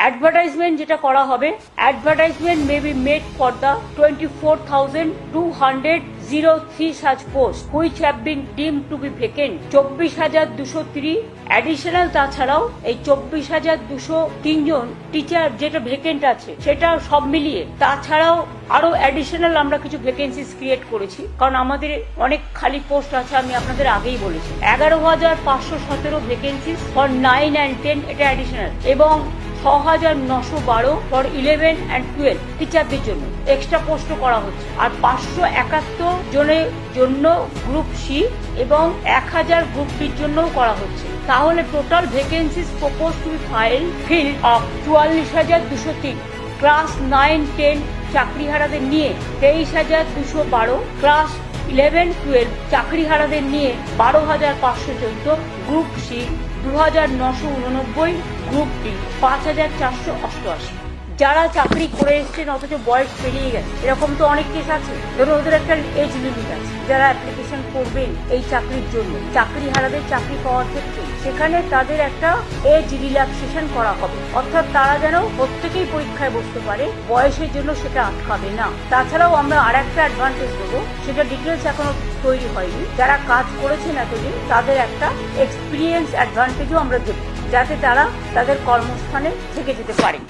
Advertisement যেটা করা হবে, advertisement may be made for the 24,203 such posts which have been deemed to be vacant. 24,203 additional. তাছাড়াও এই 24,203 জন teacher যেটা ভ্যাকেন্ট আছে সেটা সব মিলিয়ে তাছাড়াও আরো অ্যাডিশনাল আমরা কিছু ভ্যাকেন্সিস ক্রিয়েট করেছি, কারণ আমাদের অনেক খালি পোস্ট আছে। আমি আপনাদের আগেই বলেছি 11,517 ভ্যাকেন্সিস ফর 9 and 10 এটা অ্যাডিশনাল, এবং 6,912 ফর 11 and 12 টিচারদের জন্য এক্সট্রা পোস্টও করা হচ্ছে। আর 571 জনের জন্য গ্রুপ সি এবং 1000 গ্রুপ বির জন্যও করা হচ্ছে। তাহলে total vacancies propose to be fill of 44,203। Class 9-10 চাকরিহারাদের নিয়ে 23,212, ক্লাস 11-12 চাকরিহারাদের নিয়ে 12,514, গ্রুপ সি 2,989, গ্রুপ ডি 5,488। যারা চাকরি করে এসছেন অথচ বয়স পেরিয়ে গেছে, এরকম তো অনেক কেস আছে। ধরুন ওদের একটা এজ লিমিট আছে, যারা অ্যাপ্লিকেশন করবেন এই চাকরির জন্য, চাকরি হারাদের চাকরি পাওয়ার ক্ষেত্রে সেখানে তাদের একটা এজ রিল্যাক্সেশন করা হবে, অর্থাৎ তারা যেন প্রত্যেকেই পরীক্ষায় বসতে পারে, বয়সের জন্য সেটা আটকাবে না। তাছাড়াও আমরা আর একটা অ্যাডভান্টেজ দেবো, সেটা ডিটেলস এখনো তৈরি হয়নি। যারা কাজ করেছেন এতদিন তাদের একটা এক্সপিরিয়েন্স অ্যাডভান্টেজও আমরা দেবো, যাতে তারা তাদের কর্মস্থানে থেকে যেতে পারে।